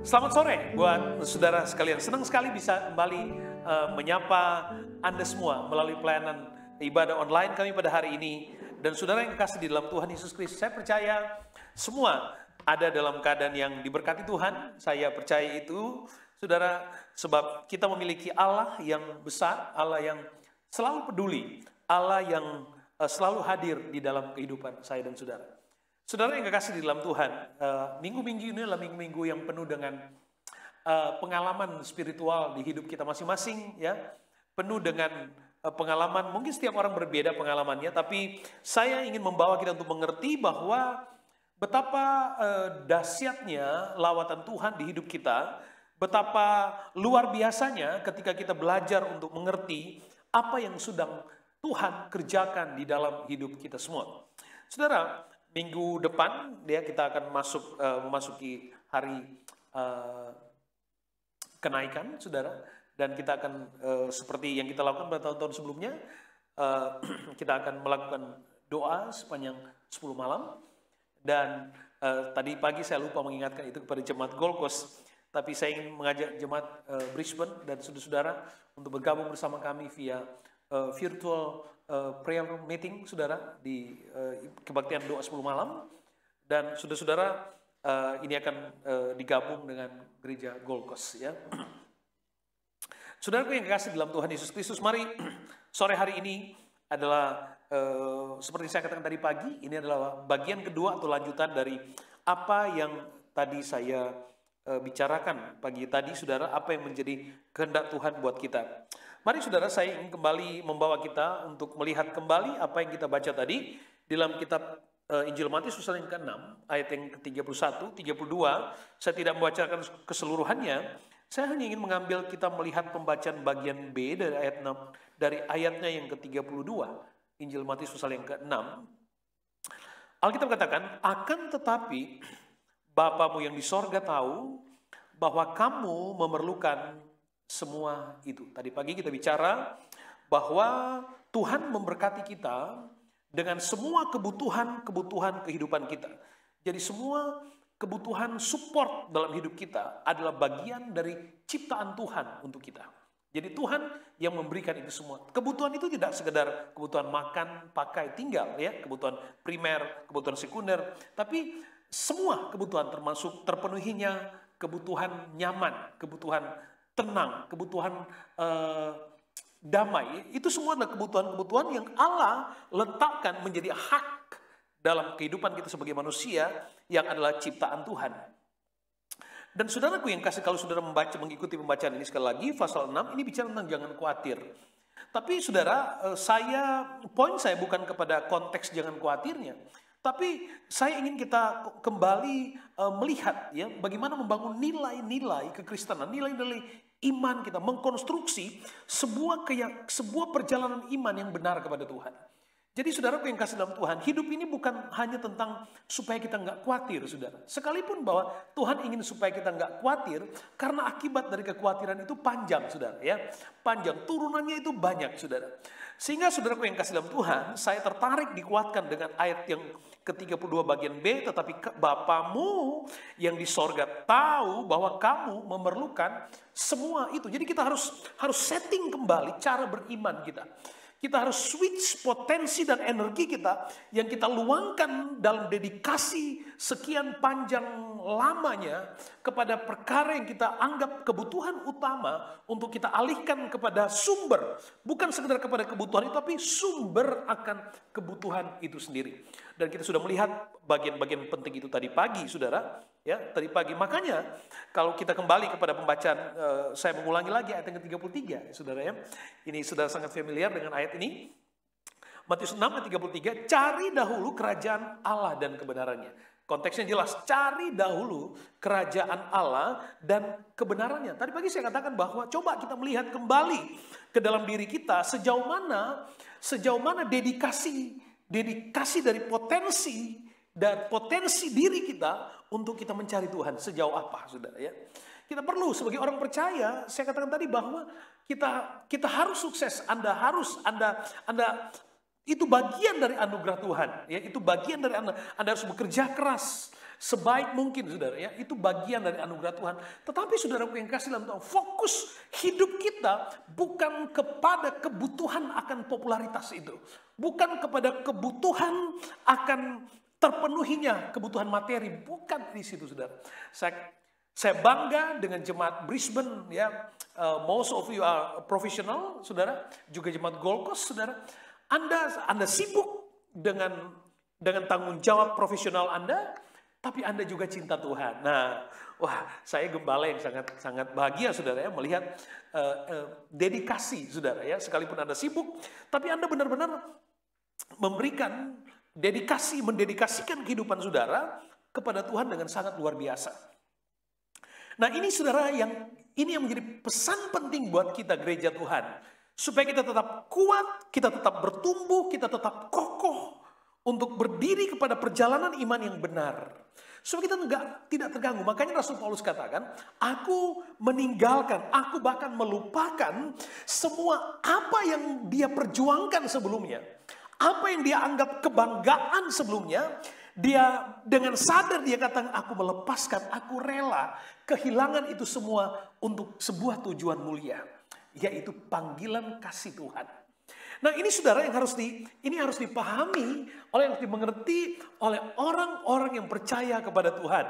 Selamat sore buat saudara sekalian. Senang sekali bisa kembali menyapa Anda semua melalui pelayanan ibadah online kami pada hari ini. Dan saudara yang kasih di dalam Tuhan Yesus Kristus, saya percaya semua ada dalam keadaan yang diberkati Tuhan. Saya percaya itu, saudara, sebab kita memiliki Allah yang besar, Allah yang selalu peduli, Allah yang selalu hadir di dalam kehidupan saya dan saudara. Saudara yang kekasih di dalam Tuhan, minggu-minggu ini adalah minggu-minggu yang penuh dengan pengalaman spiritual di hidup kita masing-masing, ya, penuh dengan pengalaman. Mungkin setiap orang berbeda pengalamannya, tapi saya ingin membawa kita untuk mengerti bahwa betapa dahsyatnya lawatan Tuhan di hidup kita, betapa luar biasanya ketika kita belajar untuk mengerti apa yang sedang Tuhan kerjakan di dalam hidup kita semua. Saudara, minggu depan ya kita akan memasuki hari kenaikan, saudara, dan kita akan seperti yang kita lakukan pada tahun-tahun sebelumnya, kita akan melakukan doa sepanjang 10 malam. Dan tadi pagi saya lupa mengingatkan itu kepada jemaat Gold Coast, tapi saya ingin mengajak jemaat Brisbane dan saudara-saudara untuk bergabung bersama kami via virtual prayer meeting, saudara, di kebaktian doa 10 malam. Dan saudara-saudara ini akan digabung dengan gereja Gold Coast, ya. Saudaraku yang kekasih dalam Tuhan Yesus Kristus, mari sore hari ini adalah seperti saya katakan tadi pagi, ini adalah bagian kedua atau lanjutan dari apa yang tadi saya bicarakan pagi tadi, saudara, apa yang menjadi kehendak Tuhan buat kita. Mari saudara, saya ingin kembali membawa kita untuk melihat kembali apa yang kita baca tadi dalam kitab Injil Matius pasal yang ke-6, ayat yang ke-31, 32. Saya tidak membacakan keseluruhannya. Saya hanya ingin mengambil kita melihat pembacaan bagian B dari ayat 6, dari ayatnya yang ke-32. Injil Matius pasal yang ke-6. Alkitab katakan, akan tetapi Bapamu yang di sorga tahu bahwa kamu memerlukan semua itu. Tadi pagi kita bicara bahwa Tuhan memberkati kita dengan semua kebutuhan kehidupan kita. Jadi semua kebutuhan support dalam hidup kita adalah bagian dari ciptaan Tuhan untuk kita. Jadi Tuhan yang memberikan itu semua. Kebutuhan itu tidak sekedar kebutuhan makan, pakai, tinggal, ya, kebutuhan primer, kebutuhan sekunder, tapi semua kebutuhan termasuk terpenuhinya kebutuhan nyaman, kebutuhan tenang, kebutuhan damai. Itu semua adalah kebutuhan-kebutuhan yang Allah letakkan menjadi hak dalam kehidupan kita sebagai manusia yang adalah ciptaan Tuhan. Dan saudaraku yang kasih, kalau saudara mengikuti pembacaan ini sekali lagi, pasal 6 ini bicara tentang jangan khawatir. Tapi saudara, poin saya bukan kepada konteks jangan khawatirnya, tapi saya ingin kita kembali melihat, ya, bagaimana membangun nilai-nilai kekristenan, nilai-nilai iman kita, mengkonstruksi sebuah perjalanan iman yang benar kepada Tuhan. Jadi saudaraku yang kasih dalam Tuhan, hidup ini bukan hanya tentang supaya kita nggak khawatir, saudara. Sekalipun bahwa Tuhan ingin supaya kita nggak khawatir, karena akibat dari kekhawatiran itu panjang, saudara, ya, panjang, turunannya itu banyak, saudara. Sehingga saudaraku yang kasih dalam Tuhan, saya tertarik dikuatkan dengan ayat yang ke-32 bagian B, tetapi Bapamu yang di sorga tahu bahwa kamu memerlukan semua itu. Jadi kita harus setting kembali cara beriman kita. Kita harus switch potensi dan energi kita yang kita luangkan dalam dedikasi sekian panjang lamanya kepada perkara yang kita anggap kebutuhan utama untuk kita alihkan kepada sumber. Bukan sekedar kepada kebutuhan itu, tapi sumber akan kebutuhan itu sendiri. Dan kita sudah melihat bagian-bagian penting itu tadi pagi, saudara. Ya, tadi pagi. Makanya kalau kita kembali kepada pembacaan, saya mengulangi lagi ayat yang ke-33, saudara, ya. Ini sudah sangat familiar dengan ayat ini. Matius 6 ayat 33, cari dahulu kerajaan Allah dan kebenarannya. Konteksnya jelas, cari dahulu kerajaan Allah dan kebenarannya. Tadi pagi saya katakan bahwa coba kita melihat kembali ke dalam diri kita sejauh mana dedikasi dari potensi diri kita untuk kita mencari Tuhan sejauh apa, saudara, ya. Kita perlu sebagai orang percaya, saya katakan tadi bahwa kita harus sukses. Anda itu bagian dari anugerah Tuhan, ya. Itu bagian dari Anda. Anda harus bekerja keras sebaik mungkin, saudara ya. Itu bagian dari anugerah Tuhan. Tetapi saudaraku yang kasih dalam Tuhan, fokus hidup kita bukan kepada kebutuhan akan popularitas itu. Bukan kepada kebutuhan akan terpenuhinya kebutuhan materi. Bukan di situ, saudara. Saya bangga dengan jemaat Brisbane ya. Most of you are professional, saudara. Juga jemaat Gold Coast, saudara. Anda sibuk dengan tanggung jawab profesional Anda, tapi Anda juga cinta Tuhan. Nah, wah, saya gembala yang sangat bahagia, saudara ya, melihat dedikasi, saudara ya. Sekalipun Anda sibuk, tapi Anda benar-benar memberikan mendedikasikan kehidupan saudara kepada Tuhan dengan sangat luar biasa. Nah, ini saudara ini yang menjadi pesan penting buat kita gereja Tuhan. Supaya kita tetap kuat, kita tetap bertumbuh, kita tetap kokoh untuk berdiri kepada perjalanan iman yang benar. Supaya kita tidak terganggu. Makanya Rasul Paulus katakan, aku meninggalkan, aku bahkan melupakan semua apa yang dia perjuangkan sebelumnya. Apa yang dia anggap kebanggaan sebelumnya. Dia dengan sadar dia katakan, aku melepaskan, aku rela kehilangan itu semua untuk sebuah tujuan mulia. Yaitu panggilan kasih Tuhan. Nah, ini saudara yang harus dipahami, harus dimengerti oleh orang-orang yang percaya kepada Tuhan.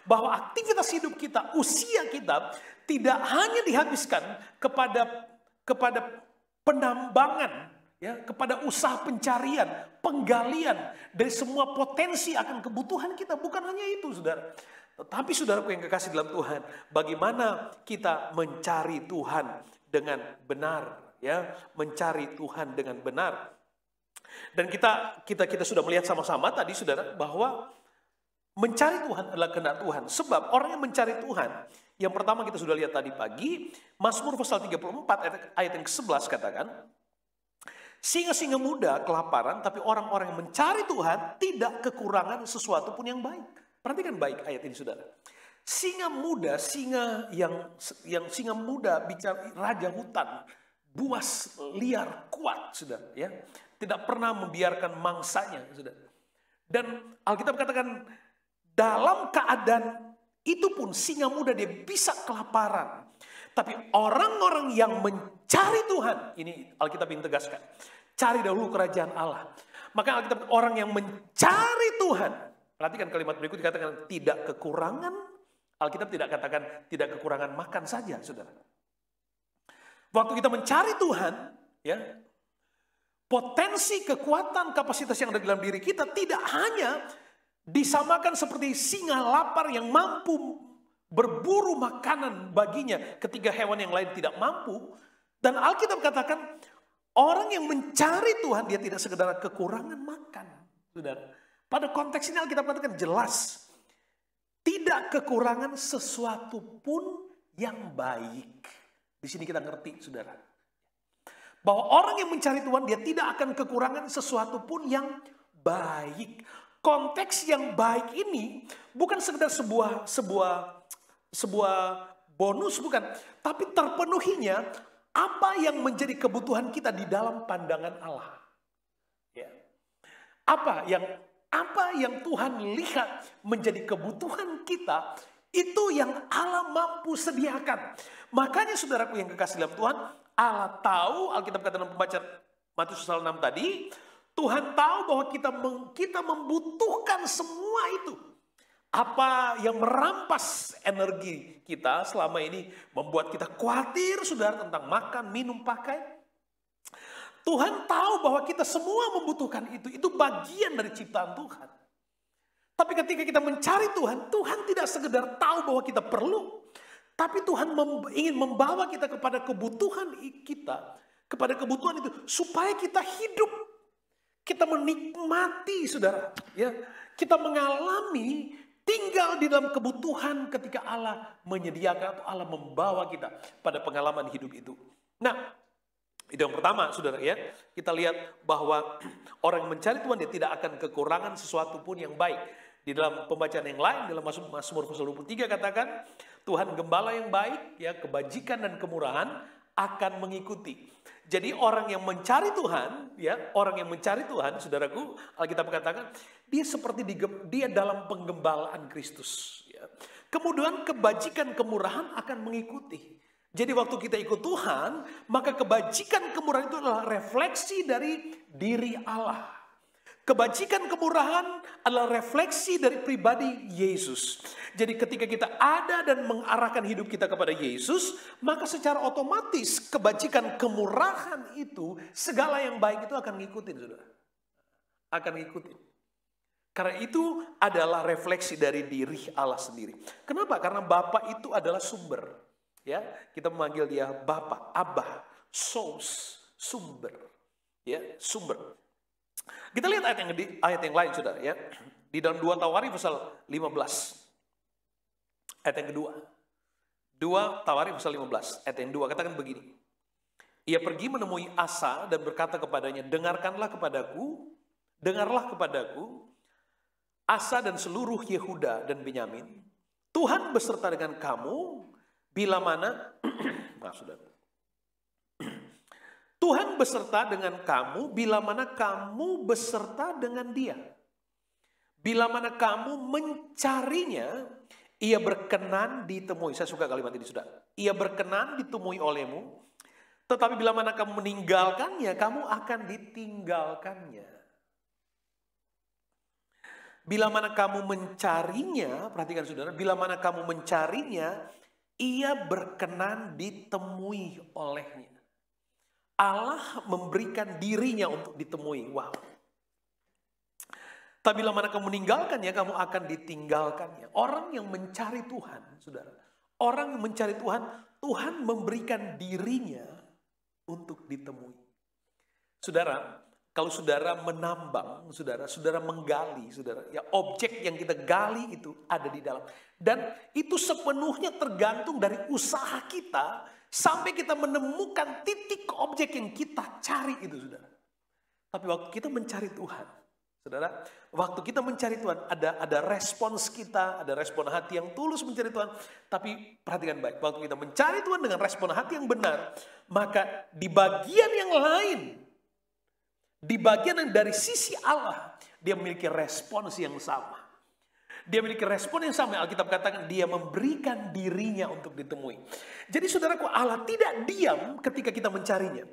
Bahwa aktivitas hidup kita, usia kita tidak hanya dihabiskan kepada penambangan, ya, kepada usaha pencarian, penggalian dari semua potensi akan kebutuhan kita. Bukan hanya itu, saudara. Tetapi saudaraku yang kekasih dalam Tuhan, bagaimana kita mencari Tuhan dengan benar, ya, mencari Tuhan dengan benar. Dan kita sudah melihat sama-sama tadi, saudara, bahwa mencari Tuhan adalah kehendak Tuhan. Sebab orang yang mencari Tuhan, yang pertama kita sudah lihat tadi pagi, Mazmur pasal 34 ayat yang ke-11 katakan, singa-singa muda kelaparan, tapi orang-orang yang mencari Tuhan tidak kekurangan sesuatu pun yang baik. Perhatikan baik ayat ini, saudara. Singa muda, singa bicara raja hutan, buas liar kuat, saudara, ya. Tidak pernah membiarkan mangsanya, saudara. Dan Alkitab katakan dalam keadaan itu pun singa muda dia bisa kelaparan. Tapi orang-orang yang mencari Tuhan, ini Alkitab yang tegaskan, cari dahulu kerajaan Allah. Maka Alkitab orang yang mencari Tuhan, perhatikan kalimat berikut dikatakan tidak kekurangan. Alkitab tidak katakan tidak kekurangan makan saja, saudara. Waktu kita mencari Tuhan, ya, potensi, kekuatan, kapasitas yang ada dalam diri kita tidak hanya disamakan seperti singa lapar yang mampu berburu makanan baginya ketika hewan yang lain tidak mampu. Dan Alkitab katakan orang yang mencari Tuhan dia tidak sekedar kekurangan makan, saudara. Pada konteks ini Alkitab katakan jelas. Tidak kekurangan sesuatu pun yang baik. Di sini kita ngerti, saudara. Bahwa orang yang mencari Tuhan, dia tidak akan kekurangan sesuatu pun yang baik. Konteks yang baik ini bukan sekedar sebuah bonus, bukan. Tapi terpenuhinya apa yang menjadi kebutuhan kita di dalam pandangan Allah. Ya. Apa yang Tuhan lihat menjadi kebutuhan kita, itu yang Allah mampu sediakan. Makanya saudaraku yang kekasih dalam Tuhan, Allah tahu, Alkitab kata dalam pembacaan Matius pasal 6 tadi, Tuhan tahu bahwa kita membutuhkan semua itu. Apa yang merampas energi kita selama ini, membuat kita khawatir, saudara, tentang makan, minum, pakai. Tuhan tahu bahwa kita semua membutuhkan itu. Itu bagian dari ciptaan Tuhan. Tapi ketika kita mencari Tuhan, Tuhan tidak sekedar tahu bahwa kita perlu. Tapi Tuhan ingin membawa kita kepada kebutuhan kita. Kepada kebutuhan itu. Supaya kita hidup. Kita menikmati, saudara. Ya, kita mengalami tinggal di dalam kebutuhan ketika Allah menyediakan atau Allah membawa kita pada pengalaman hidup itu. Nah, itu yang pertama, saudara ya. Kita lihat bahwa orang yang mencari Tuhan dia tidak akan kekurangan sesuatu pun yang baik. Di dalam pembacaan yang lain, dalam Mazmur pasal 23 katakan, Tuhan gembala yang baik, ya, kebajikan dan kemurahan akan mengikuti. Jadi orang yang mencari Tuhan, ya, orang yang mencari Tuhan, saudaraku, Alkitab katakan, dia seperti dia dalam penggembalaan Kristus. Ya. Kemudian kebajikan kemurahan akan mengikuti. Jadi waktu kita ikut Tuhan, maka kebajikan kemurahan itu adalah refleksi dari diri Allah. Kebajikan kemurahan adalah refleksi dari pribadi Yesus. Jadi ketika kita ada dan mengarahkan hidup kita kepada Yesus, maka secara otomatis kebajikan kemurahan itu, segala yang baik itu akan ngikutin, saudara. Akan ngikutin. Karena itu adalah refleksi dari diri Allah sendiri. Kenapa? Karena Bapa itu adalah sumber. Ya, kita memanggil dia Bapa, Abba, Source, sumber. Ya, sumber. Kita lihat ayat yang lain, saudara, ya. Di dalam 2 Tawarikh pasal 15. Ayat yang kedua. 2 Tawarikh pasal 15. Ayat yang 2 katakan begini. Ia pergi menemui Asa dan berkata kepadanya, dengarlah kepadaku, Asa dan seluruh Yehuda dan Benyamin, Tuhan beserta dengan kamu, bila mana, maaf saudara, Tuhan beserta dengan kamu bila mana kamu beserta dengan dia. Bila mana kamu mencarinya, ia berkenan ditemui. Saya suka kalimat ini, saudara. Ia berkenan ditemui olehmu, tetapi bila mana kamu meninggalkannya, kamu akan ditinggalkannya. Bila mana kamu mencarinya, perhatikan saudara, bila mana kamu mencarinya, ia berkenan ditemui olehnya. Allah memberikan dirinya untuk ditemui. Wow. Tapi bila mana kamu meninggalkannya, kamu akan ditinggalkannya. Orang yang mencari Tuhan, saudara. Orang yang mencari Tuhan, Tuhan memberikan dirinya untuk ditemui. Saudara, kalau saudara menambang, saudara menggali, saudara, ya objek yang kita gali itu ada di dalam. Dan itu sepenuhnya tergantung dari usaha kita sampai kita menemukan titik objek yang kita cari itu, saudara. Tapi waktu kita mencari Tuhan, saudara, waktu kita mencari Tuhan ada respons kita, ada respon hati yang tulus mencari Tuhan. Tapi perhatikan baik, waktu kita mencari Tuhan dengan respon hati yang benar, maka di bagian yang lain, di bagian yang dari sisi Allah, dia memiliki respons yang sama. Dia memiliki respon yang sama. Alkitab katakan dia memberikan dirinya untuk ditemui. Jadi saudaraku, Allah tidak diam ketika kita mencarinya.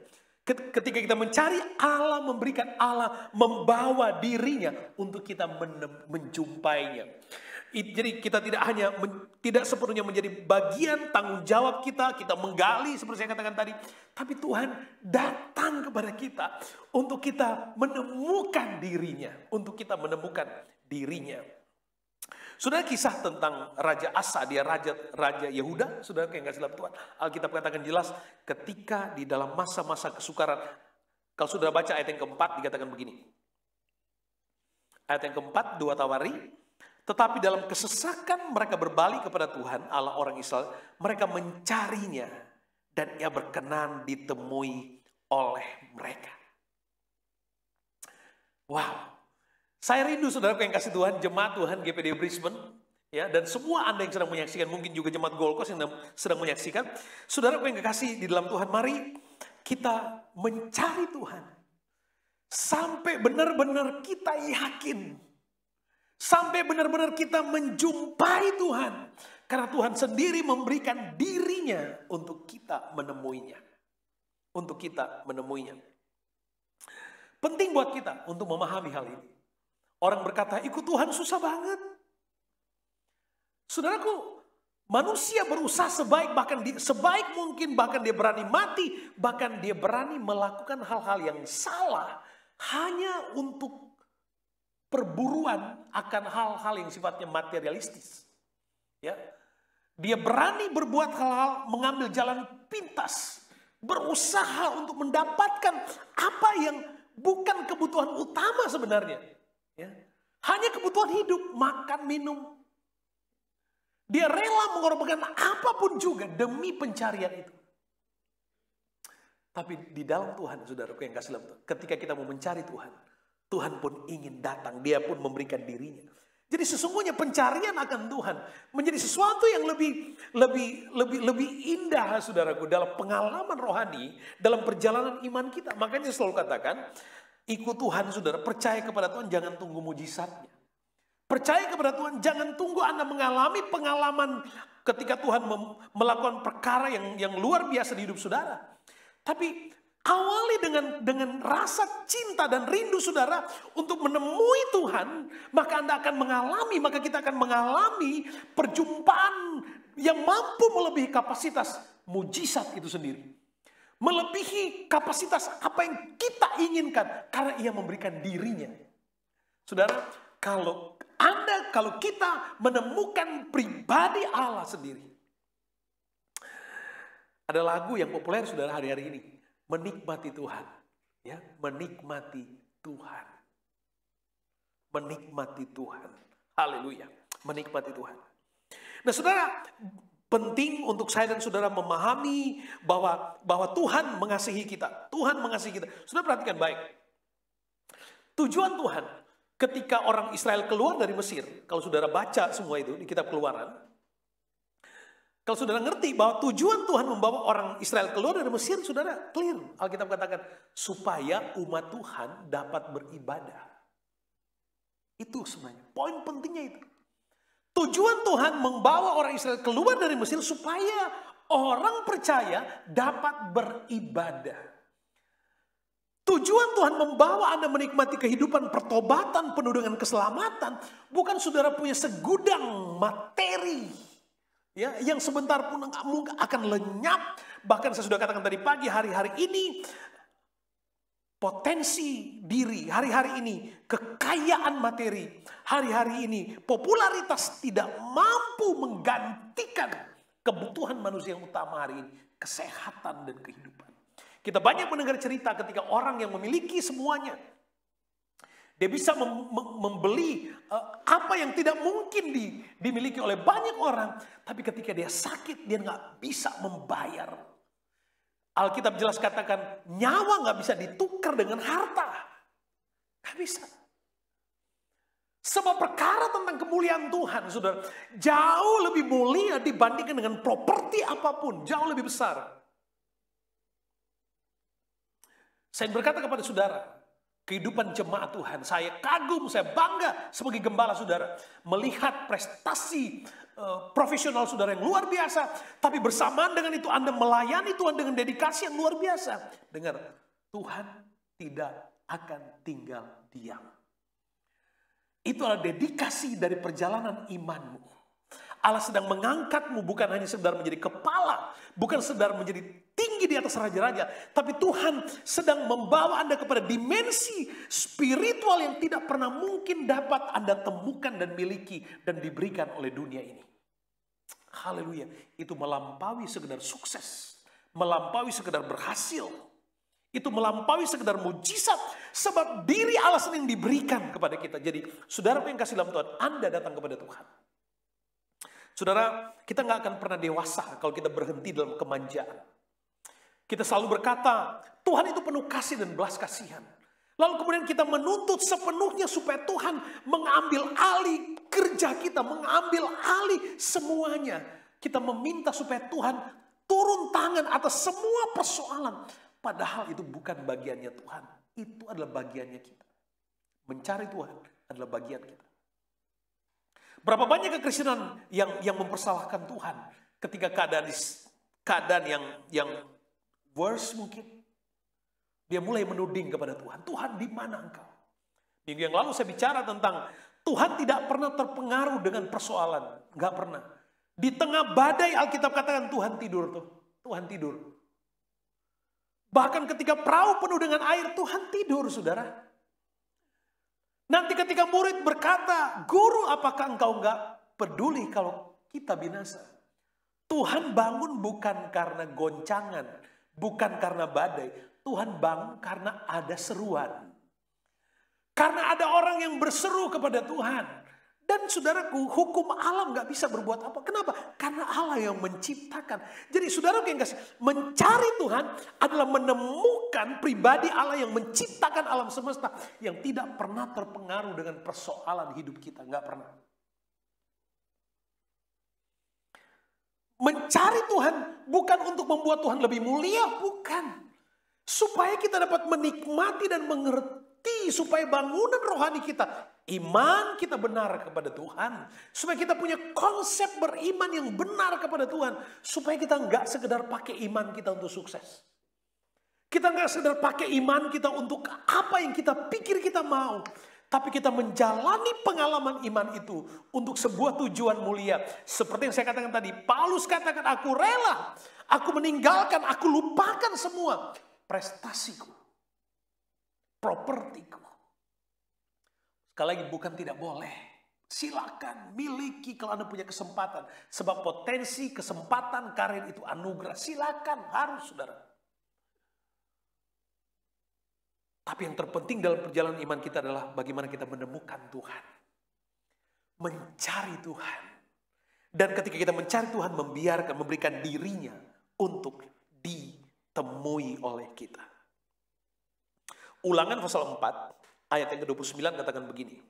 Ketika kita mencari, Allah memberikan, Allah membawa dirinya untuk kita menjumpainya. Jadi kita tidak sepenuhnya menjadi bagian tanggung jawab kita menggali seperti saya katakan tadi. Tapi Tuhan datang kepada kita untuk kita menemukan dirinya. Untuk kita menemukan dirinya. Saudara, kisah tentang Raja Asa, dia Raja Yehuda, saudara yang kasih dalam Tuhan. Alkitab katakan jelas ketika di dalam masa-masa kesukaran. Kalau saudara baca ayat yang keempat dikatakan begini. Ayat yang keempat, 2 Tawarikh. Tetapi dalam kesesakan mereka berbalik kepada Tuhan, Allah orang Israel. Mereka mencarinya dan ia berkenan ditemui oleh mereka. Wow. Saya rindu saudara yang kasih Tuhan, jemaat Tuhan GPD Brisbane. Ya, dan semua Anda yang sedang menyaksikan, mungkin juga jemaat Gold Coast yang sedang menyaksikan. Saudara yang kasih di dalam Tuhan, mari kita mencari Tuhan. Sampai benar-benar kita yakin. Sampai benar-benar kita menjumpai Tuhan. Karena Tuhan sendiri memberikan dirinya untuk kita menemuinya. Untuk kita menemuinya. Penting buat kita untuk memahami hal ini. Orang berkata, ikut Tuhan susah banget. Saudaraku, manusia berusaha sebaik mungkin, bahkan dia berani mati, bahkan dia berani melakukan hal-hal yang salah hanya untuk perburuan akan hal-hal yang sifatnya materialistis. Ya. Dia berani berbuat hal-hal, mengambil jalan pintas, berusaha untuk mendapatkan apa yang bukan kebutuhan utama sebenarnya. Ya. Hanya kebutuhan hidup, makan, minum. Dia rela mengorbankan apapun juga demi pencarian itu. Tapi di dalam Tuhan, saudaraku yang kasih dalam Tuhan, ketika kita mau mencari Tuhan, Tuhan pun ingin datang, dia pun memberikan dirinya. Jadi sesungguhnya pencarian akan Tuhan menjadi sesuatu yang lebih indah, saudaraku, dalam pengalaman rohani, dalam perjalanan iman kita. Makanya selalu katakan, ikut Tuhan, saudara, percaya kepada Tuhan, jangan tunggu mujizatnya. Percaya kepada Tuhan, jangan tunggu Anda mengalami pengalaman ketika Tuhan melakukan perkara yang luar biasa di hidup saudara. Tapi awali dengan rasa cinta dan rindu saudara untuk menemui Tuhan, maka Anda akan mengalami, maka kita akan mengalami perjumpaan yang mampu melebihi kapasitas mujizat itu sendiri. Melebihi kapasitas apa yang kita inginkan karena Ia memberikan dirinya. Saudara, kalau kita menemukan pribadi Allah sendiri. Ada lagu yang populer saudara hari-hari ini. Menikmati Tuhan. Ya, menikmati Tuhan. Menikmati Tuhan. Haleluya. Menikmati Tuhan. Nah saudara, penting untuk saya dan saudara memahami bahwa Tuhan mengasihi kita. Tuhan mengasihi kita. Saudara perhatikan baik. Tujuan Tuhan ketika orang Israel keluar dari Mesir, kalau saudara baca semua itu di kitab Keluaran, kalau saudara ngerti bahwa tujuan Tuhan membawa orang Israel keluar dari Mesir, saudara clear. Alkitab katakan, supaya umat Tuhan dapat beribadah. Itu sebenarnya, poin pentingnya itu. Tujuan Tuhan membawa orang Israel keluar dari Mesir supaya orang percaya dapat beribadah. Tujuan Tuhan membawa Anda menikmati kehidupan pertobatan penuh dengan keselamatan. Bukan saudara punya segudang materi. Ya, yang sebentar pun mungkin akan lenyap. Bahkan saya sudah katakan tadi pagi, hari-hari ini potensi diri, hari-hari ini kekayaan materi, hari-hari ini popularitas tidak mampu menggantikan kebutuhan manusia yang utama hari ini, kesehatan dan kehidupan. Kita banyak mendengar cerita ketika orang yang memiliki semuanya, dia bisa membeli apa yang tidak mungkin dimiliki oleh banyak orang. Tapi ketika dia sakit, dia nggak bisa membayar. Alkitab jelas katakan, nyawa nggak bisa ditukar dengan harta. Nggak bisa. Sebab perkara tentang kemuliaan Tuhan, saudara, jauh lebih mulia dibandingkan dengan properti apapun. Jauh lebih besar. Saya berkata kepada saudara, kehidupan jemaat Tuhan, saya kagum, saya bangga sebagai gembala saudara. Melihat prestasi profesional saudara yang luar biasa. Tapi bersamaan dengan itu Anda melayani Tuhan dengan dedikasi yang luar biasa. Dengar, Tuhan tidak akan tinggal diam. Itu adalah dedikasi dari perjalanan imanmu. Allah sedang mengangkatmu bukan hanya sekedar menjadi kepala, bukan sekedar menjadi tinggi di atas raja-raja, tapi Tuhan sedang membawa Anda kepada dimensi spiritual yang tidak pernah mungkin dapat Anda temukan dan miliki dan diberikan oleh dunia ini. Haleluya. Itu melampaui sekedar sukses, melampaui sekedar berhasil. Itu melampaui sekedar mujizat, sebab diri Allah sendiri yang diberikan kepada kita. Jadi saudara yang kasih dalam Tuhan, Anda datang kepada Tuhan. Saudara, kita nggak akan pernah dewasa kalau kita berhenti dalam kemanjaan. Kita selalu berkata, Tuhan itu penuh kasih dan belas kasihan. Lalu kemudian kita menuntut sepenuhnya supaya Tuhan mengambil alih kerja kita, mengambil alih semuanya. Kita meminta supaya Tuhan turun tangan atas semua persoalan. Padahal itu bukan bagiannya Tuhan. Itu adalah bagiannya kita. Mencari Tuhan adalah bagian kita. Berapa banyak kekristenan yang mempersalahkan Tuhan ketika keadaan yang worse mungkin. Dia mulai menuding kepada Tuhan. Tuhan, di mana engkau? Minggu yang lalu saya bicara tentang Tuhan tidak pernah terpengaruh dengan persoalan. Enggak pernah. Di tengah badai Alkitab katakan Tuhan tidur tuh. Tuhan tidur. Bahkan ketika perahu penuh dengan air, Tuhan tidur, saudara. Nanti ketika murid berkata, Guru, apakah engkau enggak peduli kalau kita binasa? Tuhan bangun bukan karena goncangan, bukan karena badai. Tuhan bangun karena ada seruan. Karena ada orang yang berseru kepada Tuhan. Dan saudaraku, hukum alam gak bisa berbuat apa. Kenapa? Karena Allah yang menciptakan. Jadi saudaraku yang kasih, mencari Tuhan adalah menemukan pribadi Allah yang menciptakan alam semesta. Yang tidak pernah terpengaruh dengan persoalan hidup kita. Gak pernah. Mencari Tuhan bukan untuk membuat Tuhan lebih mulia, bukan. Supaya kita dapat menikmati dan mengerti, supaya bangunan rohani kita, iman kita benar kepada Tuhan. Supaya kita punya konsep beriman yang benar kepada Tuhan. Supaya kita nggak sekedar pakai iman kita untuk sukses. Kita nggak sekedar pakai iman kita untuk apa yang kita pikir kita mau. Tapi kita menjalani pengalaman iman itu untuk sebuah tujuan mulia. Seperti yang saya katakan tadi, Paulus katakan, aku rela, aku meninggalkan, aku lupakan semua prestasiku, propertiku. Sekali lagi, bukan tidak boleh. Silakan miliki kalau Anda punya kesempatan. Sebab potensi, kesempatan, karir itu anugerah. Silakan, harus saudara. Tapi yang terpenting dalam perjalanan iman kita adalah bagaimana kita menemukan Tuhan. Mencari Tuhan. Dan ketika kita mencari Tuhan, membiarkan, memberikan dirinya untuk ditemui oleh kita. Ulangan pasal 4, ayat yang ke-29 katakan begini.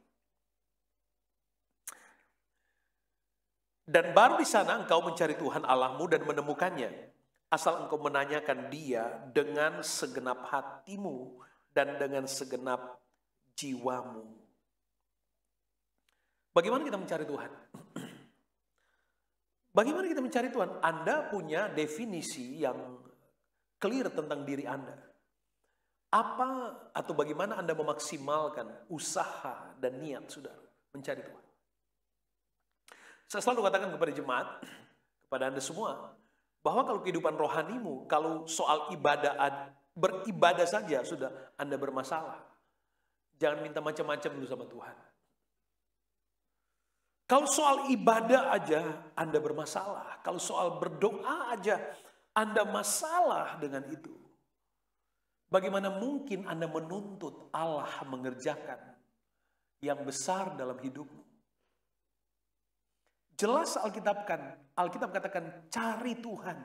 Dan baru di sana engkau mencari Tuhan Allahmu dan menemukannya. Asal engkau menanyakan Dia dengan segenap hatimu dan dengan segenap jiwamu. Bagaimana kita mencari Tuhan? Bagaimana kita mencari Tuhan? Anda punya definisi yang clear tentang diri Anda. Apa atau bagaimana Anda memaksimalkan usaha dan niat saudara mencari Tuhan? Saya selalu katakan kepada jemaat, kepada Anda semua, bahwa kalau kehidupan rohanimu, kalau soal beribadah saja sudah Anda bermasalah. Jangan minta macam-macam dulu sama Tuhan. Kalau soal ibadah aja Anda bermasalah. Kalau soal berdoa aja Anda masalah dengan itu. Bagaimana mungkin Anda menuntut Allah mengerjakan yang besar dalam hidupmu? Jelas Alkitab katakan cari Tuhan.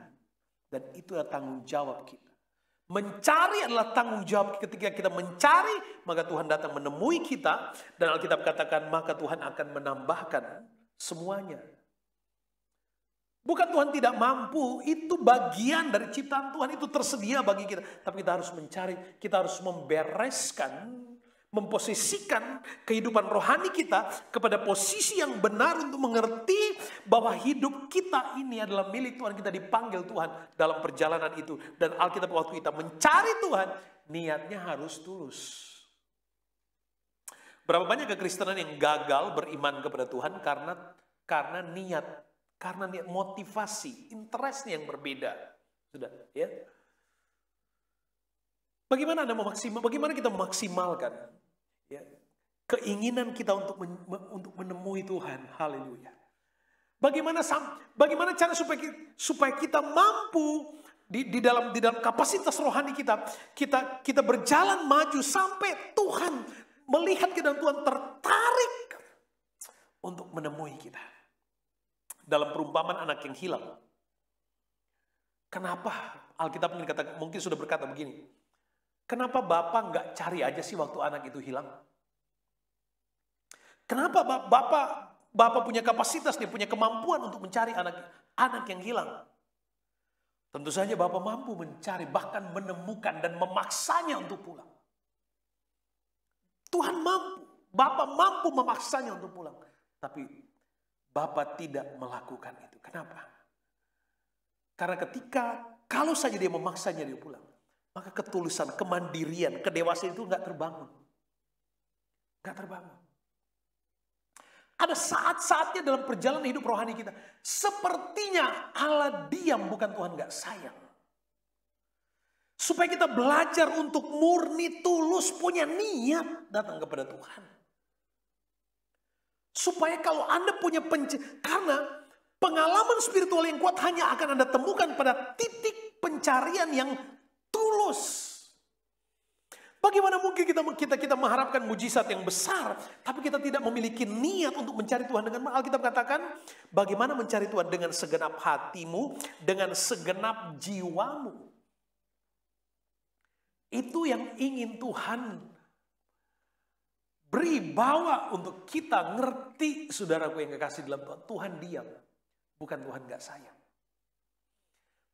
Dan itu adalah tanggung jawab kita. Mencari adalah tanggung jawab. Ketika kita mencari, maka Tuhan datang menemui kita. Dan Alkitab katakan, maka Tuhan akan menambahkan semuanya. Bukan Tuhan tidak mampu, itu bagian dari ciptaan Tuhan. Itu tersedia bagi kita. Tapi kita harus mencari, kita harus membereskan, memposisikan kehidupan rohani kita kepada posisi yang benar untuk mengerti bahwa hidup kita ini adalah milik Tuhan. Kita dipanggil Tuhan dalam perjalanan itu. Dan Alkitab waktu kita mencari Tuhan, niatnya harus tulus. Berapa banyak kekristenan yang gagal beriman kepada Tuhan karena niat motivasi, interestnya yang berbeda. Sudah, ya. Bagaimana kita memaksimalkan ya, keinginan kita untuk menemui Tuhan? Haleluya. Bagaimana cara supaya kita mampu di dalam kapasitas rohani kita berjalan maju sampai Tuhan melihat kita dan Tuhan tertarik untuk menemui kita. Dalam perumpamaan anak yang hilang. Kenapa Alkitab mungkin sudah berkata begini. Kenapa Bapak nggak cari aja sih waktu anak itu hilang? Kenapa Bapak punya kapasitas, dia punya kemampuan untuk mencari anak yang hilang? Tentu saja Bapak mampu mencari, bahkan menemukan dan memaksanya untuk pulang. Tuhan mampu, Bapak mampu memaksanya untuk pulang. Tapi Bapak tidak melakukan itu. Kenapa? Karena kalau saja dia memaksanya dia pulang, maka ketulusan, kemandirian, kedewasaan itu nggak terbangun. Nggak terbangun. Ada saat-saatnya dalam perjalanan hidup rohani kita. Sepertinya Allah diam, bukan Tuhan nggak sayang. Supaya kita belajar untuk murni, tulus, punya niat datang kepada Tuhan. Supaya kalau Anda punya karena pengalaman spiritual yang kuat hanya akan Anda temukan pada titik pencarian yang tulus. Bagaimana mungkin kita mengharapkan mujizat yang besar, tapi kita tidak memiliki niat untuk mencari Tuhan dengan Alkitab katakan, bagaimana mencari Tuhan dengan segenap hatimu, dengan segenap jiwamu. Itu yang ingin Tuhan beri bawa untuk kita ngerti, saudaraku yang kekasih dalam Tuhan. Tuhan diam, bukan Tuhan gak sayang.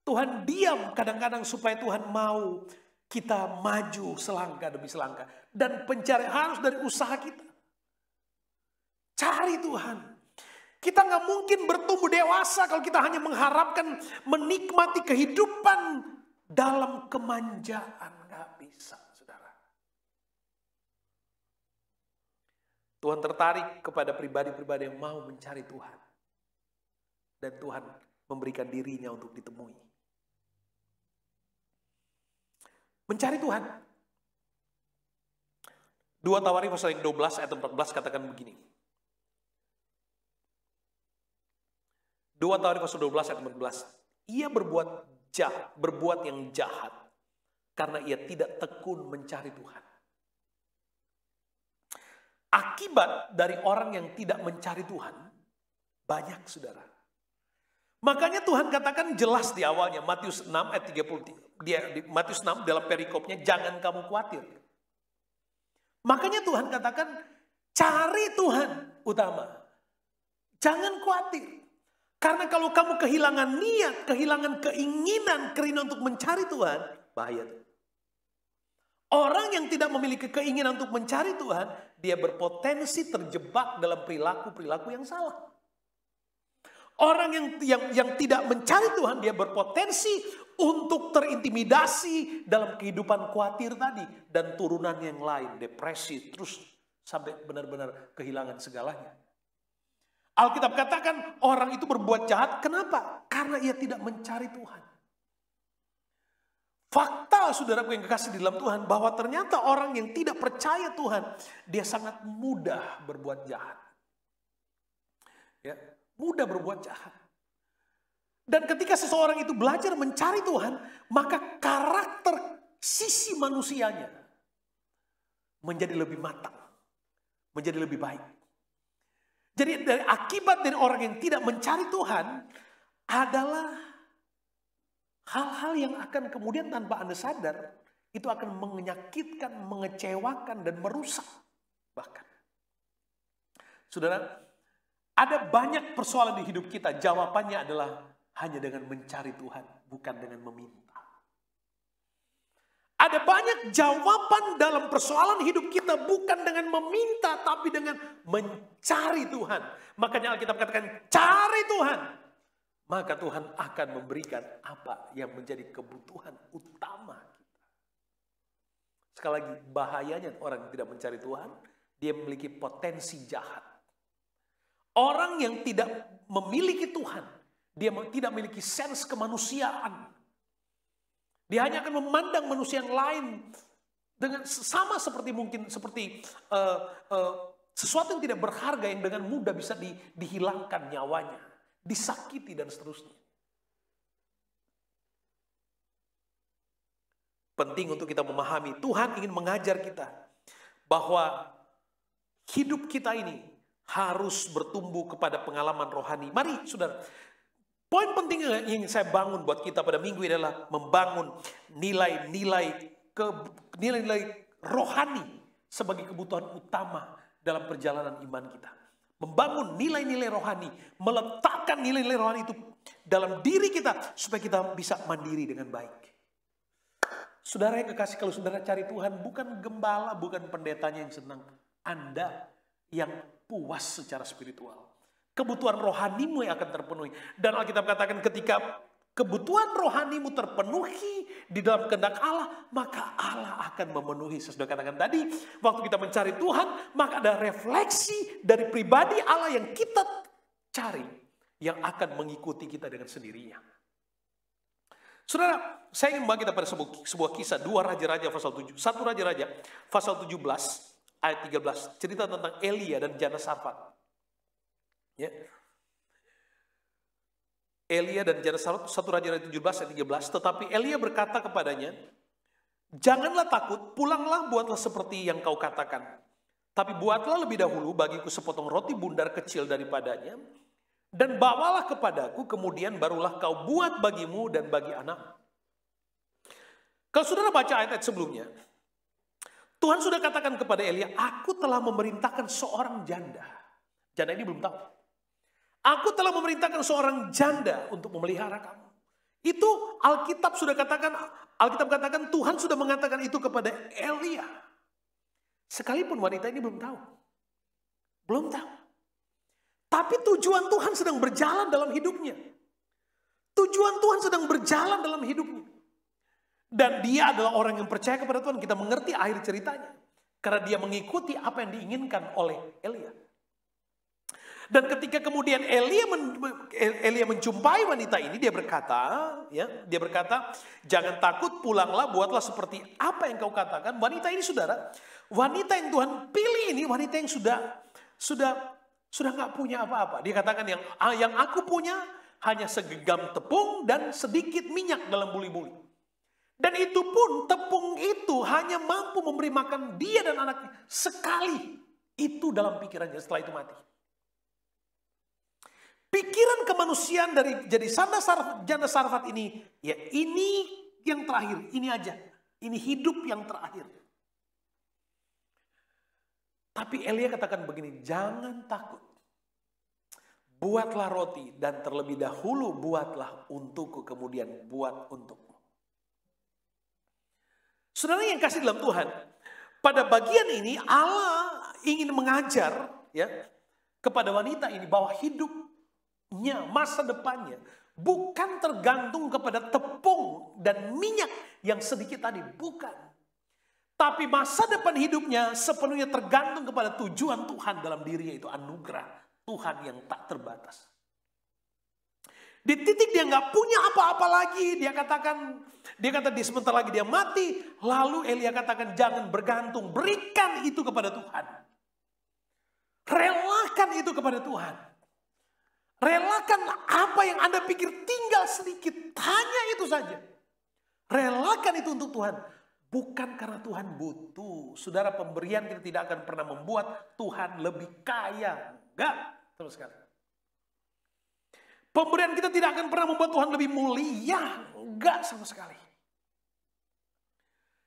Tuhan diam kadang-kadang supaya Tuhan mau kita maju selangkah demi selangkah. Dan pencarian harus dari usaha kita. Cari Tuhan. Kita nggak mungkin bertumbuh dewasa kalau kita hanya mengharapkan menikmati kehidupan dalam kemanjaan. Nggak bisa, saudara. Tuhan tertarik kepada pribadi-pribadi yang mau mencari Tuhan. Dan Tuhan memberikan dirinya untuk ditemui. Mencari Tuhan. 2 Tawarik pasal 12 ayat 14 katakan begini. 2 Tawarik pasal 12 ayat 14. Ia berbuat yang jahat karena ia tidak tekun mencari Tuhan. Akibat dari orang yang tidak mencari Tuhan banyak, saudara. Makanya Tuhan katakan jelas di awalnya, Matius 6 ayat 33. Di Matius 6 dalam perikopnya, jangan kamu khawatir. Makanya Tuhan katakan, cari Tuhan utama. Jangan khawatir. Karena kalau kamu kehilangan niat, kehilangan keinginan untuk mencari Tuhan, bahaya. Orang yang tidak memiliki keinginan untuk mencari Tuhan, dia berpotensi terjebak dalam perilaku-perilaku yang salah. Orang yang tidak mencari Tuhan, dia berpotensi untuk terintimidasi dalam kehidupan khawatir tadi. Dan turunan yang lain, depresi, terus sampai benar-benar kehilangan segalanya. Alkitab katakan orang itu berbuat jahat, kenapa? Karena ia tidak mencari Tuhan. Fakta, saudaraku yang kekasih di dalam Tuhan, bahwa ternyata orang yang tidak percaya Tuhan, dia sangat mudah berbuat jahat. Ya. Mudah berbuat jahat. Dan ketika seseorang itu belajar mencari Tuhan, maka karakter sisi manusianya menjadi lebih matang, menjadi lebih baik. Jadi dari akibat dari orang yang tidak mencari Tuhan adalah hal-hal yang akan kemudian tanpa Anda sadar itu akan menyakitkan, mengecewakan dan merusak bahkan. Saudara, ada banyak persoalan di hidup kita, jawabannya adalah hanya dengan mencari Tuhan, bukan dengan meminta. Ada banyak jawaban dalam persoalan hidup kita, bukan dengan meminta, tapi dengan mencari Tuhan. Makanya Alkitab katakan, cari Tuhan. Maka Tuhan akan memberikan apa yang menjadi kebutuhan utama kita. Sekali lagi, bahayanya orang yang tidak mencari Tuhan, dia memiliki potensi jahat. Orang yang tidak memiliki Tuhan, dia tidak memiliki sense kemanusiaan. Dia hanya akan memandang manusia yang lain dengan sama seperti sesuatu yang tidak berharga yang dengan mudah bisa dihilangkan nyawanya, disakiti dan seterusnya. Penting untuk kita memahami, Tuhan ingin mengajar kita bahwa hidup kita ini harus bertumbuh kepada pengalaman rohani. Mari saudara, poin penting yang ingin saya bangun buat kita pada minggu ini adalah membangun nilai-nilai rohani sebagai kebutuhan utama dalam perjalanan iman kita. Membangun nilai-nilai rohani, meletakkan nilai-nilai rohani itu dalam diri kita supaya kita bisa mandiri dengan baik. Saudara yang kekasih, kalau saudara cari Tuhan, bukan gembala, bukan pendetanya yang senang. Anda yang puas secara spiritual. Kebutuhan rohanimu yang akan terpenuhi. Dan Alkitab katakan ketika kebutuhan rohanimu terpenuhi di dalam kehendak Allah, maka Allah akan memenuhi. Saya sudah katakan tadi, waktu kita mencari Tuhan, maka ada refleksi dari pribadi Allah yang kita cari, yang akan mengikuti kita dengan sendirinya. Saudara, saya ingin membawa kita pada sebuah kisah, 2 Raja-Raja pasal 7. 1 Raja-Raja pasal 17. Ayat 13, cerita tentang Elia dan Jana Safat. Ya. Elia dan Jana Safat, 1 Raja-Raja 17 ayat 13. Tetapi Elia berkata kepadanya, Janganlah takut, pulanglah buatlah seperti yang kau katakan. Tapi buatlah lebih dahulu bagiku sepotong roti bundar kecil daripadanya, dan bawalah kepadaku, kemudian barulah kau buat bagimu dan bagi anak. Kalau saudara baca ayat-ayat sebelumnya, Tuhan sudah katakan kepada Elia, aku telah memerintahkan seorang janda. Janda ini belum tahu. Aku telah memerintahkan seorang janda untuk memelihara kamu. Itu Alkitab sudah katakan, Alkitab katakan Tuhan sudah mengatakan itu kepada Elia. Sekalipun wanita ini belum tahu. Belum tahu. Tapi tujuan Tuhan sedang berjalan dalam hidupnya. Tujuan Tuhan sedang berjalan dalam hidupnya. Dan dia adalah orang yang percaya kepada Tuhan. Kita mengerti akhir ceritanya. Karena dia mengikuti apa yang diinginkan oleh Elia. Dan ketika kemudian Elia menjumpai wanita ini, dia berkata, jangan takut, pulanglah, buatlah seperti apa yang kau katakan. Wanita ini, saudara, wanita yang Tuhan pilih ini, wanita yang sudah nggak punya apa-apa. Dia katakan yang aku punya hanya segenggam tepung dan sedikit minyak dalam buli-buli. Dan itu pun tepung itu hanya mampu memberi makan dia dan anaknya sekali. Itu dalam pikirannya, setelah itu mati. Pikiran kemanusiaan dari jadi janda Sarfat ini, ya ini yang terakhir, ini aja. Ini hidup yang terakhir. Tapi Elia katakan begini, jangan takut. Buatlah roti dan terlebih dahulu buatlah untukku, kemudian buat untukmu. Saudara yang kasih dalam Tuhan, pada bagian ini Allah ingin mengajar ya kepada wanita ini bahwa hidupnya, masa depannya bukan tergantung kepada tepung dan minyak yang sedikit tadi, bukan. Tapi masa depan hidupnya sepenuhnya tergantung kepada tujuan Tuhan dalam dirinya, itu anugerah Tuhan yang tak terbatas. Di titik dia nggak punya apa-apa lagi, dia kata di sebentar lagi dia mati. Lalu Elia katakan jangan bergantung, berikan itu kepada Tuhan. Relakan itu kepada Tuhan. Relakan apa yang Anda pikir tinggal sedikit, hanya itu saja. Relakan itu untuk Tuhan. Bukan karena Tuhan butuh. Saudara, pemberian kita tidak akan pernah membuat Tuhan lebih kaya. Enggak, sama sekali. Pemberian kita tidak akan pernah membuat Tuhan lebih mulia. Enggak sama sekali.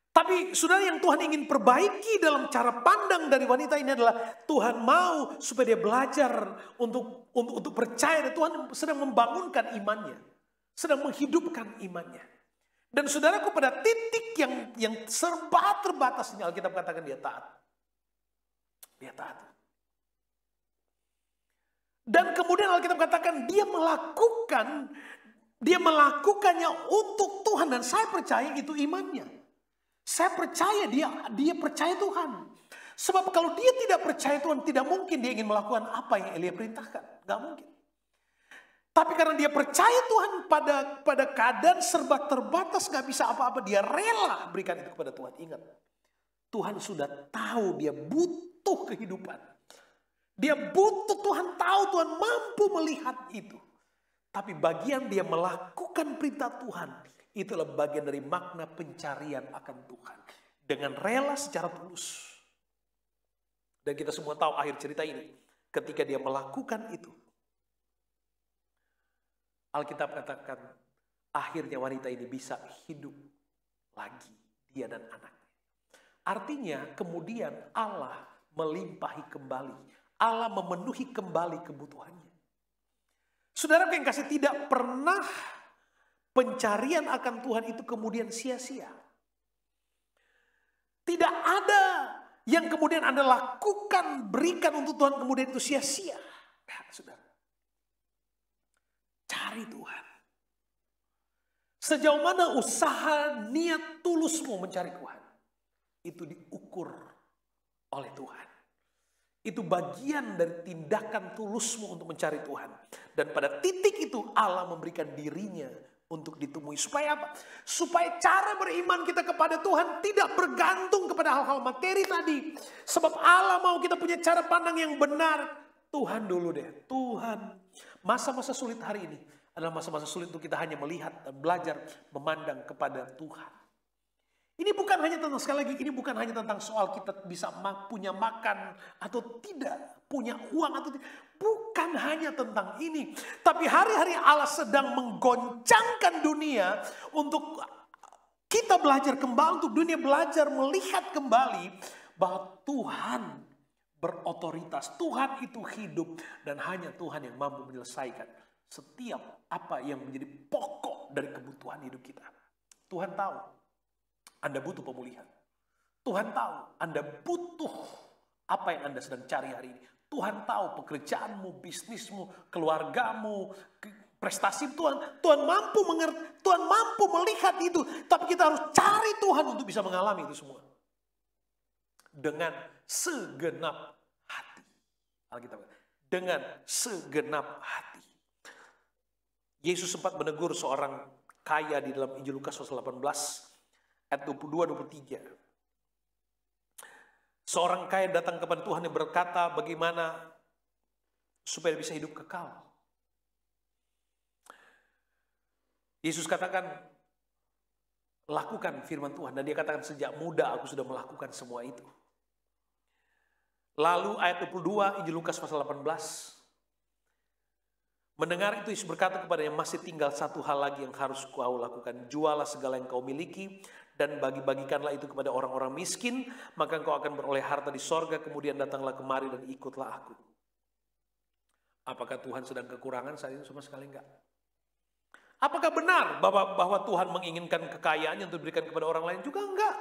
Tapi saudara, yang Tuhan ingin perbaiki dalam cara pandang dari wanita ini adalah Tuhan mau supaya dia belajar untuk percaya. Tuhan sedang membangunkan imannya. Sedang menghidupkan imannya. Dan saudaraku, pada titik yang serba terbatas ini Alkitab katakan dia taat. Dia taat. Dan kemudian Alkitab katakan dia melakukannya untuk Tuhan, dan saya percaya itu imannya. Saya percaya dia percaya Tuhan. Sebab kalau dia tidak percaya Tuhan, tidak mungkin dia ingin melakukan apa yang Elia perintahkan. Gak mungkin. Tapi karena dia percaya Tuhan pada keadaan serba terbatas, gak bisa apa-apa, dia rela berikan itu kepada Tuhan. Ingat, Tuhan sudah tahu dia butuh kehidupan. Dia butuh, Tuhan tahu, Tuhan mampu melihat itu. Tapi bagian dia melakukan perintah Tuhan, itulah bagian dari makna pencarian akan Tuhan. Dengan rela secara tulus. Dan kita semua tahu akhir cerita ini. Ketika dia melakukan itu, Alkitab katakan akhirnya wanita ini bisa hidup lagi, dia dan anaknya. Artinya kemudian Allah melimpahi kembali. Allah memenuhi kembali kebutuhannya. Saudara yang kasih, tidak pernah pencarian akan Tuhan itu kemudian sia-sia. Tidak ada yang kemudian Anda lakukan, berikan untuk Tuhan kemudian itu sia-sia. Nah, saudara, cari Tuhan. Sejauh mana usaha niat tulusmu mencari Tuhan, itu diukur oleh Tuhan. Itu bagian dari tindakan tulusmu untuk mencari Tuhan. Dan pada titik itu Allah memberikan dirinya untuk ditemui. Supaya apa? Supaya cara beriman kita kepada Tuhan tidak bergantung kepada hal-hal materi tadi. Sebab Allah mau kita punya cara pandang yang benar. Tuhan dulu deh. Tuhan. Masa-masa sulit hari ini adalah masa-masa sulit untuk kita hanya melihat dan belajar memandang kepada Tuhan. Ini bukan hanya tentang, sekali lagi, ini bukan hanya tentang soal kita bisa punya makan atau tidak, punya uang atau tidak. Bukan hanya tentang ini. Tapi hari-hari Allah sedang menggoncangkan dunia untuk kita belajar kembali, untuk dunia belajar melihat kembali bahwa Tuhan berotoritas. Tuhan itu hidup dan hanya Tuhan yang mampu menyelesaikan setiap apa yang menjadi pokok dari kebutuhan hidup kita. Tuhan tahu Anda butuh pemulihan. Tuhan tahu Anda butuh apa yang Anda sedang cari hari ini. Tuhan tahu pekerjaanmu, bisnismu, keluargamu, prestasi Tuhan. Tuhan mampu mengerti, Tuhan mampu melihat itu. Tapi kita harus cari Tuhan untuk bisa mengalami itu semua. Dengan segenap hati. Alkitab, dengan segenap hati. Yesus sempat menegur seorang kaya di dalam Injil Lukas pasal 18 ayat 22-23. Seorang kaya datang kepada Tuhan yang berkata bagaimana supaya bisa hidup kekal. Yesus katakan, lakukan firman Tuhan. Dan dia katakan, sejak muda aku sudah melakukan semua itu. Lalu ayat 22 Injil Lukas pasal 18. Mendengar itu Yesus berkata kepadanya, masih tinggal satu hal lagi yang harus kau lakukan. Jualah segala yang kau miliki dan bagi-bagikanlah itu kepada orang-orang miskin. Maka engkau akan beroleh harta di sorga. Kemudian datanglah kemari dan ikutlah aku. Apakah Tuhan sedang kekurangan saat itu? Sama sekali enggak. Apakah benar bahwa Tuhan menginginkan kekayaannya untuk diberikan kepada orang lain? Juga enggak.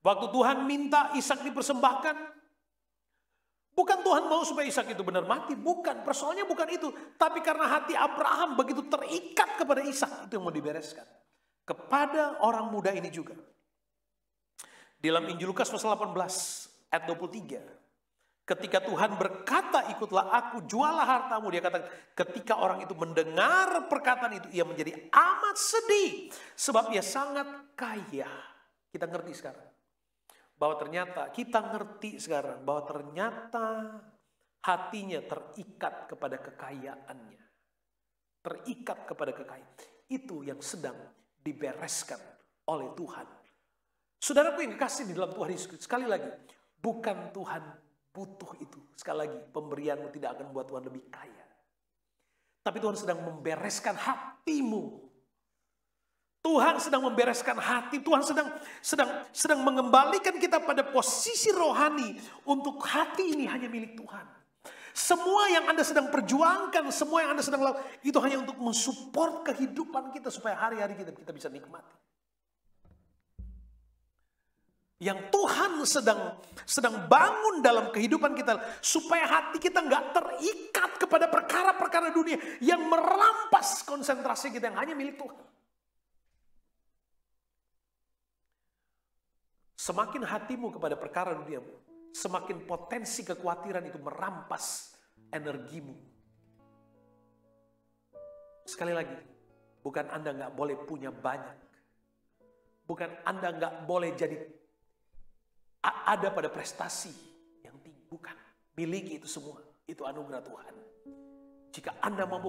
Waktu Tuhan minta Ishak dipersembahkan, bukan Tuhan mau supaya Ishak itu benar mati. Bukan, persoalnya bukan itu. Tapi karena hati Abraham begitu terikat kepada Ishak, itu yang mau dibereskan. Kepada orang muda ini juga. Di dalam Injil Lukas pasal 18 ayat 23. Ketika Tuhan berkata, ikutlah aku, jualah hartamu. Dia kata, ketika orang itu mendengar perkataan itu, ia menjadi amat sedih. Sebab ia sangat kaya. Kita ngerti sekarang. Bahwa ternyata, kita ngerti sekarang. Bahwa ternyata hatinya terikat kepada kekayaannya. Terikat kepada kekayaan. Itu yang sedang dibereskan oleh Tuhan. Saudaraku yang kasih di dalam Tuhan Yesus. Sekali lagi, bukan Tuhan butuh itu. Sekali lagi, pemberianmu tidak akan membuat Tuhan lebih kaya. Tapi Tuhan sedang membereskan hatimu. Tuhan sedang membereskan hati. Tuhan sedang mengembalikan kita pada posisi rohani. Untuk hati ini hanya milik Tuhan. Semua yang Anda sedang perjuangkan, semua yang Anda sedang lakukan, itu hanya untuk mensupport kehidupan kita. Supaya hari-hari kita bisa nikmati. Yang Tuhan sedang bangun dalam kehidupan kita. Supaya hati kita nggak terikat kepada perkara-perkara dunia. Yang merampas konsentrasi kita yang hanya milik Tuhan. Semakin hatimu kepada perkara dunia, semakin potensi kekhawatiran itu merampas energimu. Sekali lagi, bukan Anda nggak boleh punya banyak. Bukan Anda nggak boleh jadi ada pada prestasi yang tinggi. Bukan. Miliki itu semua. Itu anugerah Tuhan. Jika Anda mampu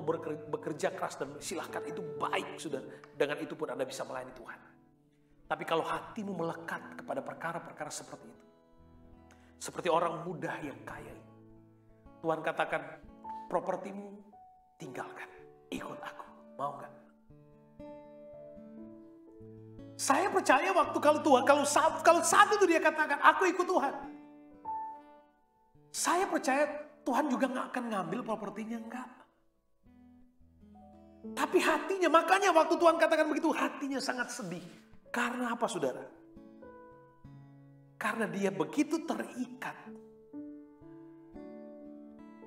bekerja keras dan silahkan, itu baik sudah. Dengan itu pun Anda bisa melayani Tuhan. Tapi kalau hatimu melekat kepada perkara-perkara seperti itu. Seperti orang muda yang kaya. Tuhan katakan, propertimu tinggalkan. Ikut aku. Mau gak? Saya percaya waktu kalau saat itu dia katakan, aku ikut Tuhan. Saya percaya Tuhan juga gak akan ngambil propertinya, enggak. Tapi hatinya, makanya waktu Tuhan katakan begitu, hatinya sangat sedih. Karena apa, saudara? Karena dia begitu terikat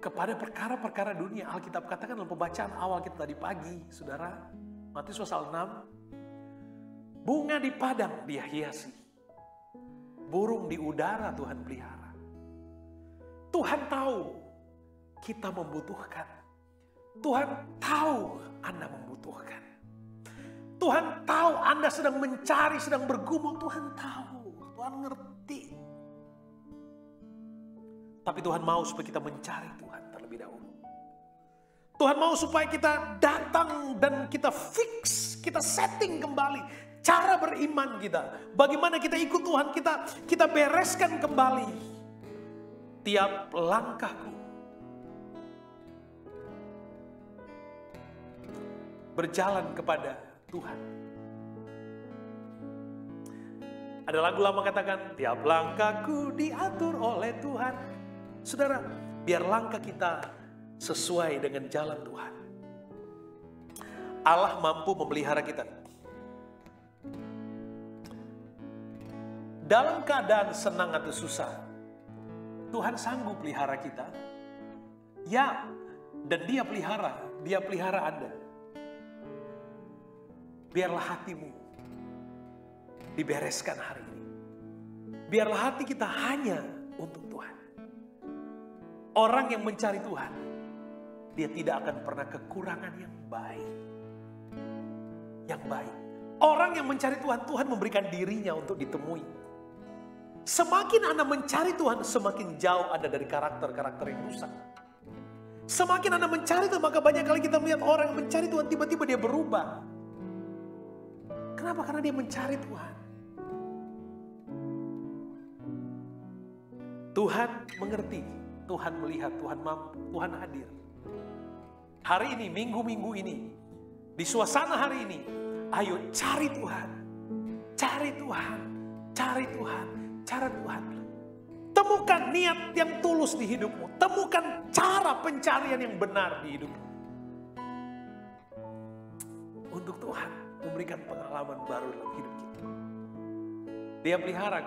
kepada perkara-perkara dunia. Alkitab katakan dalam pembacaan awal kita tadi pagi, saudara, Matius pasal 6, bunga di padang dia hiasi, burung di udara Tuhan pelihara. Tuhan tahu kita membutuhkan. Tuhan tahu Anda membutuhkan. Tuhan tahu Anda sedang mencari, sedang bergumul. Tuhan tahu, Tuhan ngerti. Tapi Tuhan mau supaya kita mencari Tuhan terlebih dahulu. Tuhan mau supaya kita datang dan kita fix, kita setting kembali. cara beriman kita. Bagaimana kita ikut Tuhan, kita bereskan kembali tiap langkahku. Berjalan kepada Tuhan. Ada lagu lama katakan, tiap langkahku diatur oleh Tuhan. Saudara, biar langkah kita sesuai dengan jalan Tuhan. Allah mampu memelihara kita. Dalam keadaan senang atau susah, Tuhan sanggup pelihara kita. Ya, dan Dia pelihara Anda. Biarlah hatimu dibereskan hari ini. Biarlah hati kita hanya untuk Tuhan. Orang yang mencari Tuhan, dia tidak akan pernah kekurangan yang baik. Yang baik. Orang yang mencari Tuhan, Tuhan memberikan dirinya untuk ditemui. Semakin Anda mencari Tuhan, semakin jauh Anda dari karakter-karakter yang rusak. Semakin Anda mencari Tuhan, maka banyak kali kita melihat orang yang mencari Tuhan, tiba-tiba dia berubah. Kenapa? Karena dia mencari Tuhan. Tuhan mengerti, Tuhan melihat, Tuhan mampu, Tuhan hadir. Hari ini, minggu-minggu ini, di suasana hari ini, ayo cari Tuhan. Cari Tuhan, cari Tuhan, cari Tuhan. Temukan niat yang tulus di hidupmu. Temukan cara pencarian yang benar di hidupmu. Untuk Tuhan memberikan pengalaman baru dalam hidup kita. Dia pelihara